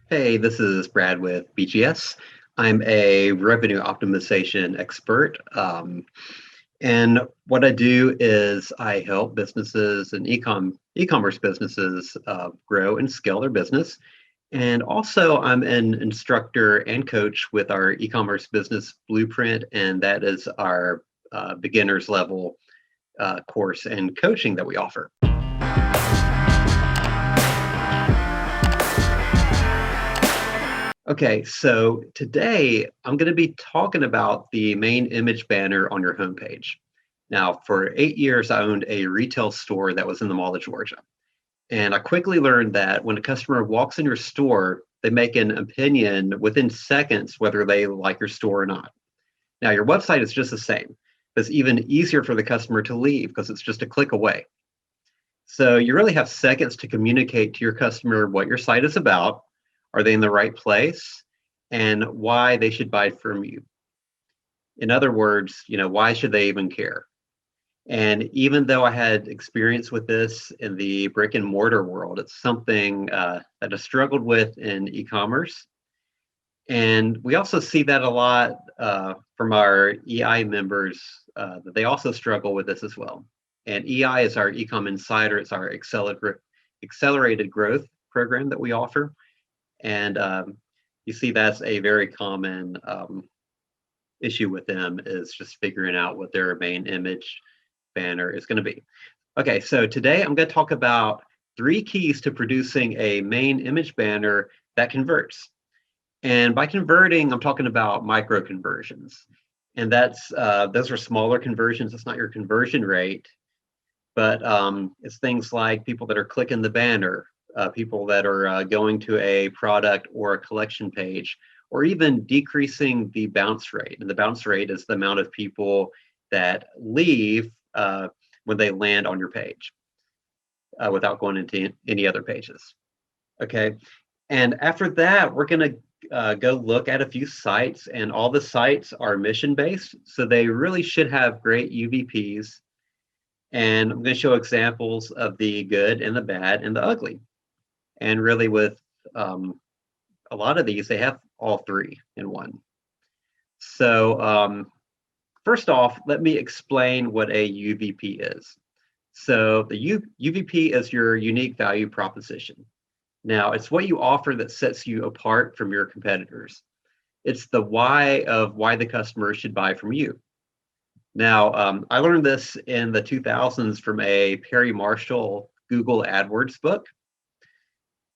Hey, this is Brad with BGS. I'm a revenue optimization expert. And what I do is I help businesses and e-commerce businesses grow and scale their business. And also, I'm an instructor and coach with our e-commerce business blueprint, and that is our beginners level course and coaching that we offer. Okay, so today I'm going to be talking about the main image banner on your homepage. Now, for 8 years, I owned a retail store that was in the Mall of Georgia. And I quickly learned that when a customer walks in your store, they make an opinion within seconds whether they like your store or not. Now, your website is just the same. It's even easier for the customer to leave because it's just a click away. So you really have seconds to communicate to your customer what your site is about. Are they in the right place? And why they should buy from you. In other words, why should they even care? And even though I had experience with this in the brick and mortar world, it's something that I struggled with in e-commerce. And we also see that a lot from our EI members, that they also struggle with this as well. And EI is our Ecom Insider. It's our accelerated growth program that we offer. And you see that's a very common issue with them, is just figuring out what their main image banner is going to be. Okay, so today I'm going to talk about 3 keys to producing a main image banner that converts. And by converting, I'm talking about micro conversions. And those are smaller conversions. It's not your conversion rate, but it's things like people that are clicking the banner, people that are going to a product or a collection page, or even decreasing the bounce rate. And the bounce rate is the amount of people that leave when they land on your page without going into any other pages. Okay. And after that, we're going to go look at a few sites, and all the sites are mission-based. So they really should have great UVPs. And I'm going to show examples of the good and the bad and the ugly. And really with a lot of these, they have all 3 in one. So first off, let me explain what a UVP is. So the UVP is your unique value proposition. Now, it's what you offer that sets you apart from your competitors. It's the why of why the customer should buy from you. Now, I learned this in the 2000s from a Perry Marshall Google AdWords book.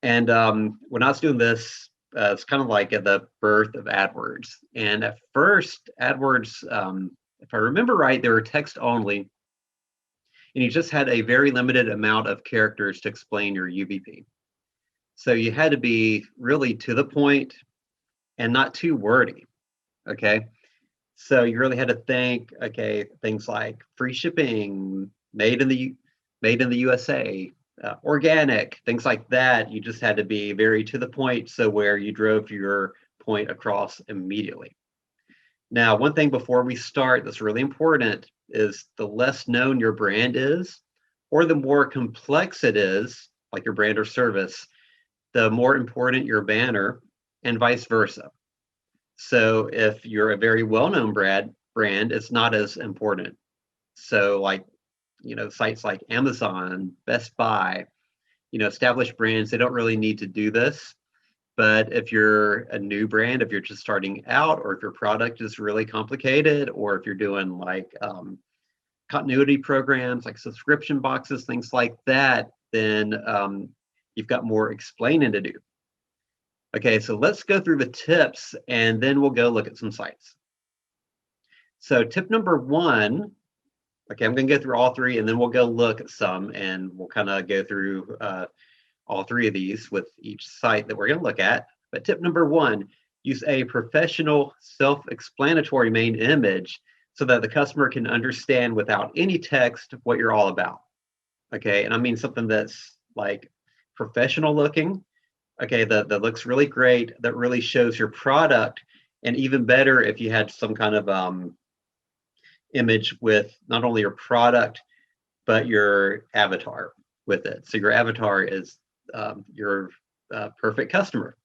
And when I was doing this, it's kind of like at the birth of AdWords. And at first, AdWords, if I remember right, they were text only. And you just had a very limited amount of characters to explain your UVP. So you had to be really to the point and not too wordy. Okay. So you really had to think, okay, things like free shipping, made in the USA, organic, things like that. You just had to be very to the point, so where you drove your point across immediately. Now, one thing before we start that's really important is the less known your brand is, or the more complex it is, like your brand or service, the more important your banner, and vice versa. So if you're a very well-known brand, it's not as important. So like, sites like Amazon, Best Buy, established brands, they don't really need to do this. But if you're a new brand, if you're just starting out, or if your product is really complicated, or if you're doing like continuity programs, like subscription boxes, things like that, then you've got more explaining to do. Okay, so let's go through the tips, and then we'll go look at some sites. So tip number 1, okay, I'm going to go through all 3, and then we'll go look at some, and we'll kind of go through all 3 of these with each site that we're going to look at. But tip number 1, use a professional, self-explanatory main image so that the customer can understand without any text what you're all about. Okay, and I mean something that's like professional looking. Okay, that looks really great, that really shows your product, and even better if you had some kind of image with not only your product, but your avatar with it. So your avatar is your perfect customer.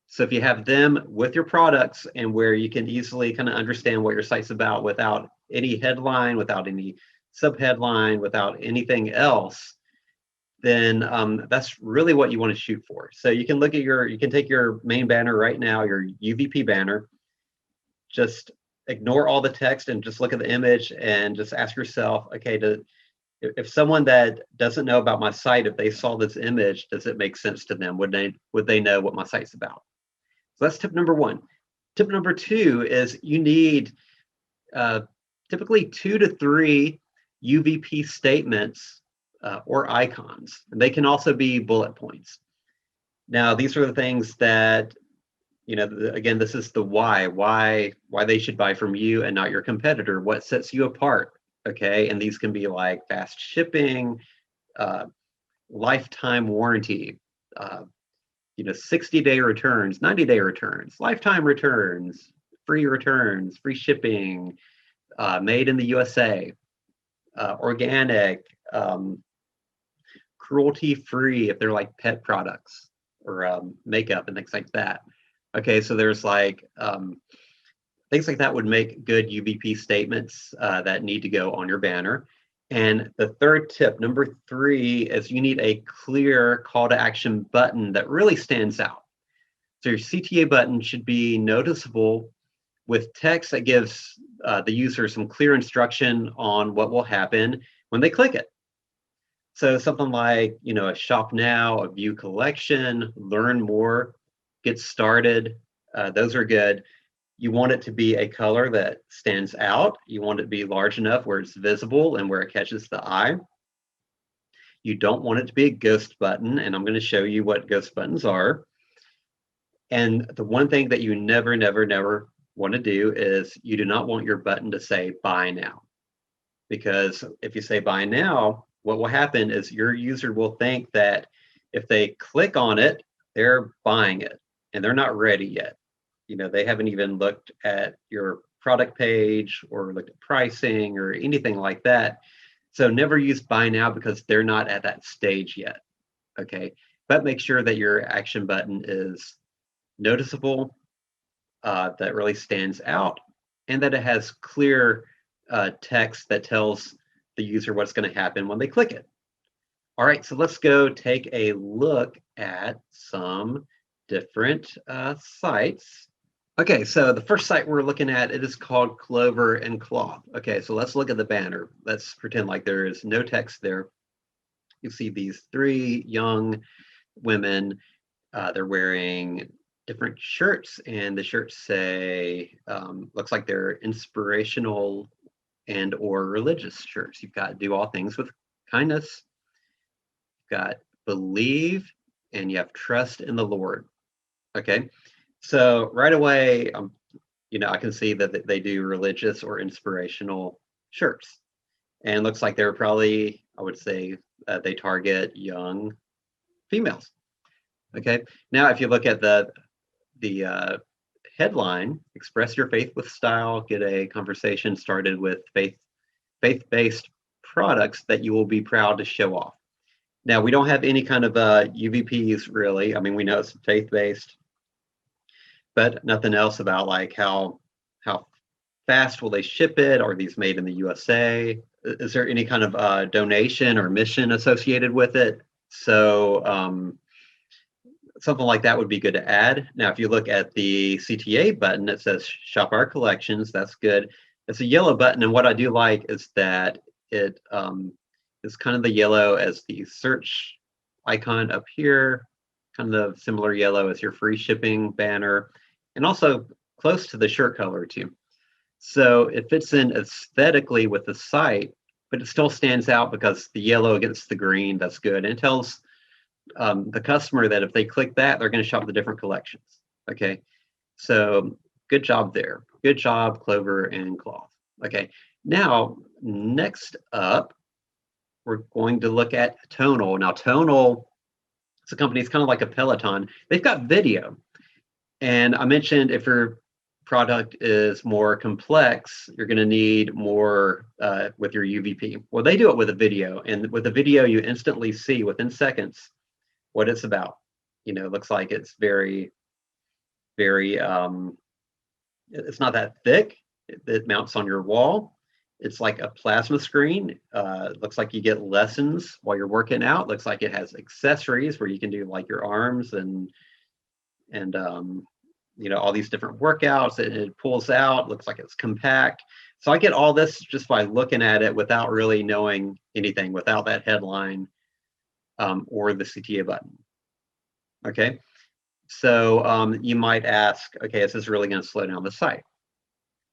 So if you have them with your products and where you can easily kind of understand what your site's about without any headline, without any subheadline, without anything else, then that's really what you want to shoot for. So you can you can take your main banner right now, your UVP banner, just ignore all the text and just look at the image and just ask yourself, okay, if someone that doesn't know about my site, if they saw this image, does it make sense to them? Would they know what my site's about? So that's tip number one. Tip number two is you need typically 2 to 3 UVP statements or icons. And they can also be bullet points. Now, these are the things that, again, this is the why they should buy from you and not your competitor, what sets you apart, okay? And these can be like fast shipping, lifetime warranty, 60-day returns, 90-day returns, lifetime returns, free shipping, made in the USA, organic, cruelty-free if they're like pet products or makeup and things like that. Okay, so there's like things like that would make good UVP statements that need to go on your banner. And the third tip, number 3, is you need a clear call to action button that really stands out. So your CTA button should be noticeable with text that gives the user some clear instruction on what will happen when they click it. So something like, a shop now, a view collection, learn more, get started. Those are good. You want it to be a color that stands out. You want it to be large enough where it's visible and where it catches the eye. You don't want it to be a ghost button, and I'm going to show you what ghost buttons are. And the one thing that you never, never, never want to do is you do not want your button to say buy now. Because if you say buy now, what will happen is your user will think that if they click on it, they're buying it and they're not ready yet. They haven't even looked at your product page or looked at pricing or anything like that. So never use buy now because they're not at that stage yet. Okay. But make sure that your action button is noticeable, that really stands out, and that it has clear text that tells the user what's going to happen when they click it. All right, so let's go take a look at some different sites. Okay, so the first site we're looking at, it is called Clover Cloth. Okay, so let's look at the banner. Let's pretend like there is no text there. You see these 3 young women. They're wearing different shirts, and the shirts say, looks like they're inspirational and or religious shirts. You've got do all things with kindness. You've got believe, and you have trust in the Lord. Okay. So right away, I can see that they do religious or inspirational shirts, and it looks like they're probably, I would say, they target young females. Okay. Now, if you look at the headline, express your faith with style, get a conversation started with faith-based products that you will be proud to show off. Now, we don't have any kind of UVPs really. I mean, we know it's faith-based, but nothing else about like how fast will they ship it? Are these made in the USA? Is there any kind of donation or mission associated with it? So something like that would be good to add. Now, if you look at the CTA button, it says shop our collections. That's good. It's a yellow button, and what I do like is that it is kind of the yellow as the search icon up here, kind of similar yellow as your free shipping banner, and also close to the shirt color too. So it fits in aesthetically with the site, but it still stands out because the yellow against the green, that's good. And it tells the customer that if they click that, they're going to shop the different collections. Okay, so good job there. Good job, Clover Cloth. Okay, now next up, we're going to look at Tonal. Now, Tonal, it's a company, it's kind of like a Peloton. They've got video. And I mentioned if your product is more complex, you're going to need more with your UVP. Well, they do it with a video. And with a video, you instantly see within seconds what it's about. It looks like it's very very, it's not that thick. It mounts on your wall. It's like a plasma screen. It looks like you get lessons while you're working out. Looks like it has accessories where you can do like your arms and all these different workouts. It pulls out. Looks like it's compact. So I get all this just by looking at it without really knowing anything, without that headline or the CTA button. Okay, so you might ask, okay, is this really going to slow down the site?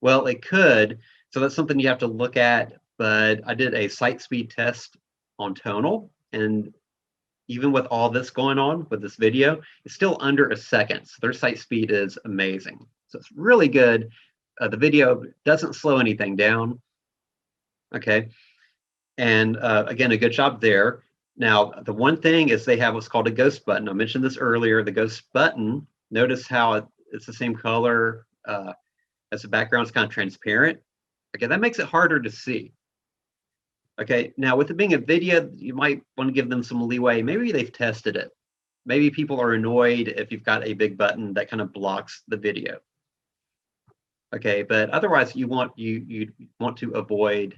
Well, it could. So that's something you have to look at. But I did a site speed test on Tonal, and even with all this going on with this video, it's still under a second. So their site speed is amazing. So it's really good. The video doesn't slow anything down. Okay. And again, a good job there. Now, the one thing is they have what's called a ghost button. I mentioned this earlier. The ghost button, notice how it's the same color as the background. It's kind of transparent. Okay, that makes it harder to see. Okay, now with it being a video, you might want to give them some leeway. Maybe they've tested it. Maybe people are annoyed if you've got a big button that kind of blocks the video. Okay, but otherwise you want to avoid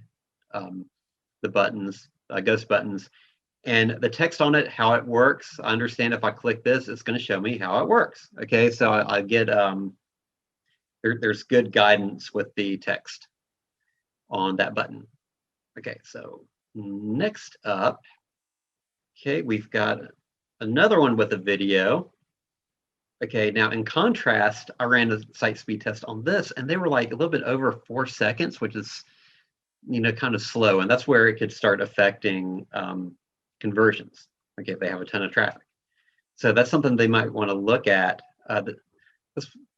the buttons, ghost buttons, and the text on it, how it works. I understand if I click this, it's going to show me how it works. Okay, so I get there's good guidance with the text on that button. Okay, so next up, okay, we've got another one with a video. Okay, now in contrast, I ran a site speed test on this, and they were like a little bit over 4 seconds, which is, kind of slow, and that's where it could start affecting conversions. Okay, if they have a ton of traffic, so that's something they might want to look at.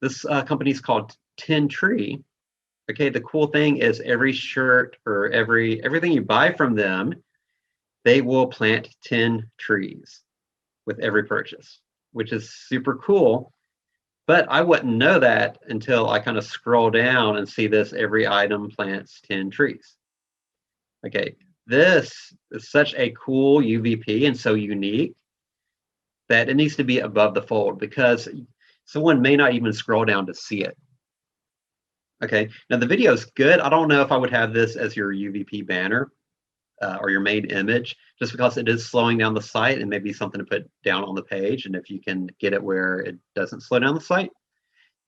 This company's called 10 Tree. Okay, the cool thing is every shirt or everything you buy from them, they will plant 10 trees with every purchase, which is super cool. But I wouldn't know that until I kind of scroll down and see this: every item plants 10 trees. Okay, this is such a cool UVP and so unique that it needs to be above the fold, because someone may not even scroll down to see it. Okay, now the video is good. I don't know if I would have this as your UVP banner or your main image, just because it is slowing down the site, and maybe something to put down on the page. And if you can get it where it doesn't slow down the site,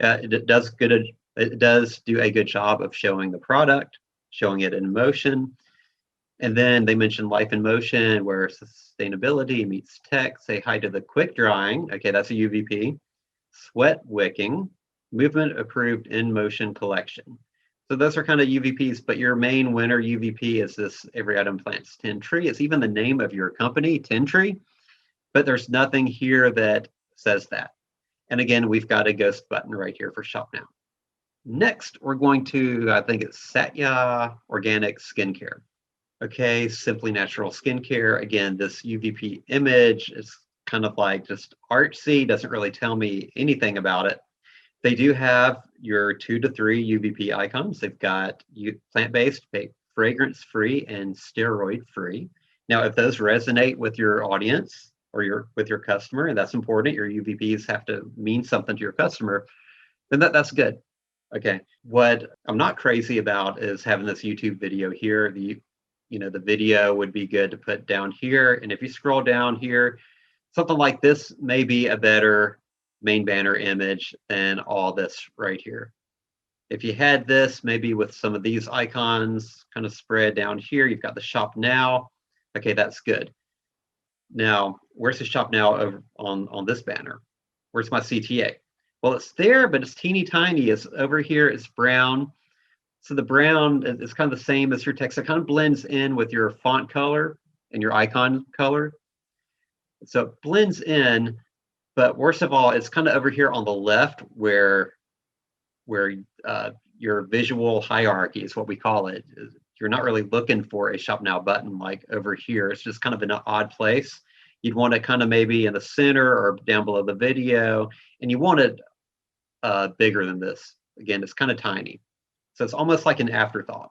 it does do a good job of showing the product, showing it in motion. And then they mentioned life in motion, where sustainability meets tech. Say hi to the quick drying. Okay, that's a UVP. Sweat wicking. Movement approved in motion collection. So those are kind of UVPs, but your main winner UVP is this: every item plants 10 tree. It's even the name of your company, 10 Tree, but there's nothing here that says that. And again, we've got a ghost button right here for Shop Now. Next, we're going to, I think it's Satya Organic Skincare. Okay, Simply Natural Skincare. Again, this UVP image is kind of like just artsy, doesn't really tell me anything about it. They do have your 2 to 3 UVP icons. They've got plant-based, fragrance-free, and steroid-free. Now, if those resonate with your audience or with your customer, and that's important, your UVPs have to mean something to your customer, then that's good. Okay. What I'm not crazy about is having this YouTube video here. The video would be good to put down here. And if you scroll down here, something like this may be a better main banner image than all this right here. If you had this maybe with some of these icons kind of spread down here, you've got the Shop Now. Okay, that's good. Now, where's the Shop Now over on this banner? Where's my CTA? Well, it's there, but it's teeny tiny. It's over here. It's brown. So the brown is kind of the same as your text. It kind of blends in with your font color and your icon color. So it blends in. But worst of all, it's kind of over here on the left where your visual hierarchy is what we call it. You're not really looking for a Shop Now button like over here. It's just kind of in an odd place. You'd want it kind of maybe in the center or down below the video, and you want it bigger than this. Again, it's kind of tiny. So it's almost like an afterthought.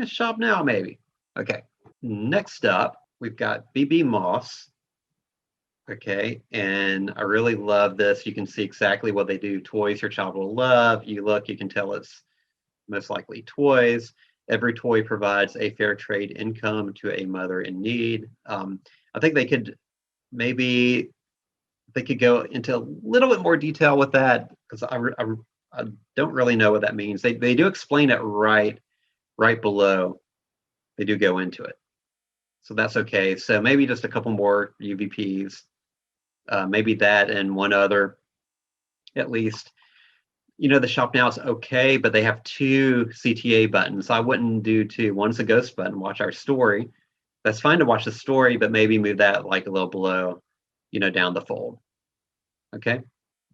Shop Now maybe. Okay, next up, we've got BB Moss. Okay, and I really love this. You can see exactly what they do. Toys your child will love. You look, you can tell it's most likely toys. Every toy provides a fair trade income to a mother in need. I think maybe they could go into a little bit more detail with that because I don't really know what that means. They do explain it right below. They do go into it, so that's okay. So maybe just a couple more UVPs, maybe that and one other at least. The shop now is okay, but they have two CTA buttons. I wouldn't do two. One's a ghost button, watch our story. That's fine to watch the story, but maybe move that like a little below, down the fold. Okay.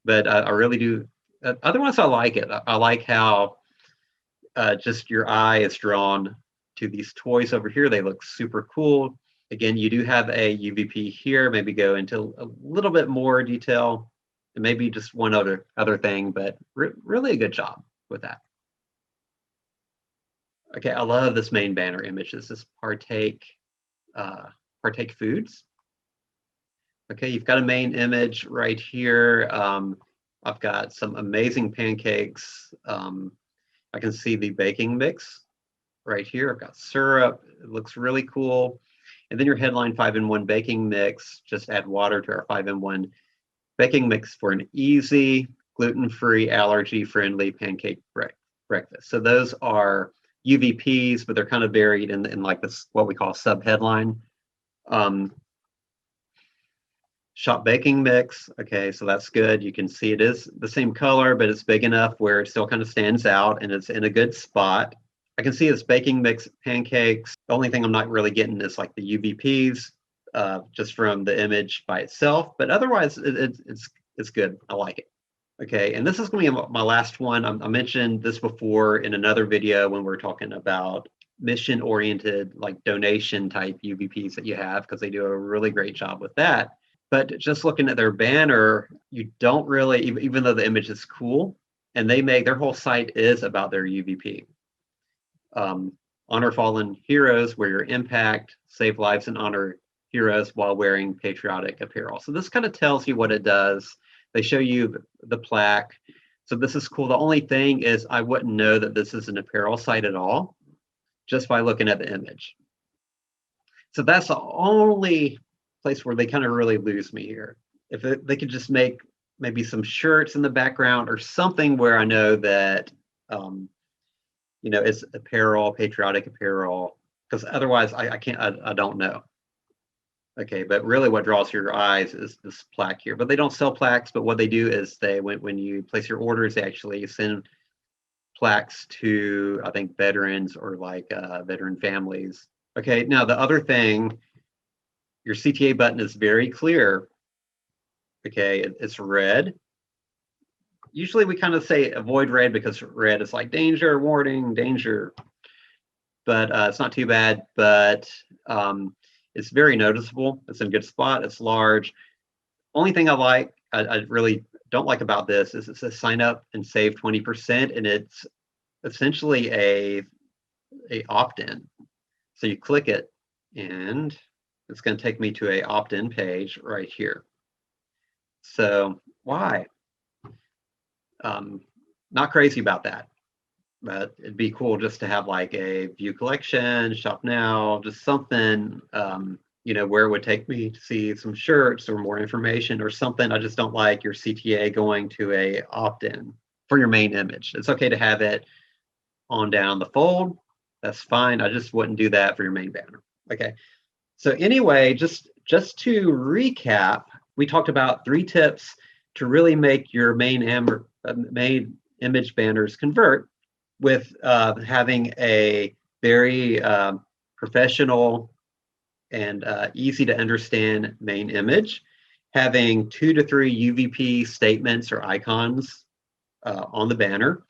But I really do. Otherwise, I like it. I like how just your eye is drawn to these toys over here. They look super cool. Again, you do have a UVP here. Maybe go into a little bit more detail, and maybe just one other thing, but really a good job with that. Okay, I love this main banner image. This is partake foods. Okay, you've got a main image right here. I've got some amazing pancakes. I can see the baking mix right here. I've got syrup. It looks really cool. And then your headline 5-in-1 baking mix. Just add water to our 5-in-1 baking mix for an easy, gluten-free, allergy-friendly pancake breakfast. So those are UVPs, but they're kind of buried in like this, what we call sub-headline. Shop baking mix. Okay, so that's good. You can see it is the same color, but it's big enough where it still kind of stands out and it's in a good spot. I can see it's baking mix pancakes. The only thing I'm not really getting is like the UVPs, just from the image by itself. But otherwise, it's good. I like it. Okay, and this is going to be my last one. I mentioned this before in another video when we're talking about mission-oriented, like donation type UVPs that you have, because they do a really great job with that. But just looking at their banner, you don't really, even though the image is cool, and their whole site is about their UVP. Honor fallen heroes, wear your impact, save lives and honor heroes while wearing patriotic apparel. So this kind of tells you what it does. They show you the plaque. So this is cool. The only thing is I wouldn't know that this is an apparel site at all just by looking at the image. So that's the only place where they kind of really lose me here. If they could just make maybe some shirts in the background or something where I know that, it's apparel, patriotic apparel, because otherwise I don't know. Okay, but really what draws your eyes is this plaque here. But they don't sell plaques, but what they do is when you place your orders, they actually send plaques to, I think, veterans or like veteran families. Okay, now the other thing, your CTA button is very clear. Okay, it's red. Usually we kind of say avoid red because red is like danger, warning, danger. But it's not too bad, but it's very noticeable. It's in a good spot. It's large. Only thing I really don't like about this is it says sign up and save 20%, and it's essentially a opt-in. So you click it, and it's going to take me to a opt-in page right here. So why? Not crazy about that, but it'd be cool just to have like a view collection, shop now, just something, where it would take me to see some shirts or more information or something. I just don't like your CTA going to a opt-in for your main image. It's okay to have it on down the fold. That's fine. I just wouldn't do that for your main banner. Okay. So anyway, just to recap, we talked about 3 tips to really make your main image banners convert with having a very professional and easy to understand main image, having 2 to 3 UVP statements or icons on the banner,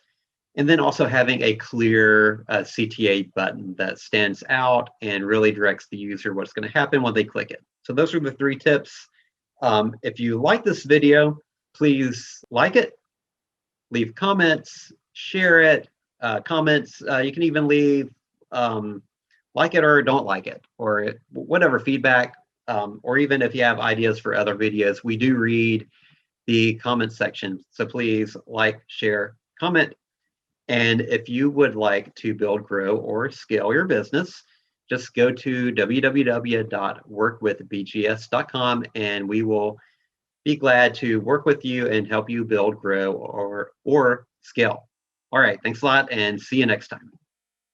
and then also having a clear CTA button that stands out and really directs the user what's going to happen when they click it. So those are the 3 tips. If you like this video, please like it, leave comments, share it, comments. You can even leave like it or don't like it, or whatever feedback. or even if you have ideas for other videos, we do read the comment section. So please like, share, comment. And if you would like to build, grow, or scale your business, just go to www.workwithbgs.com and we will be glad to work with you and help you build, grow, or scale. All right, thanks a lot and see you next time.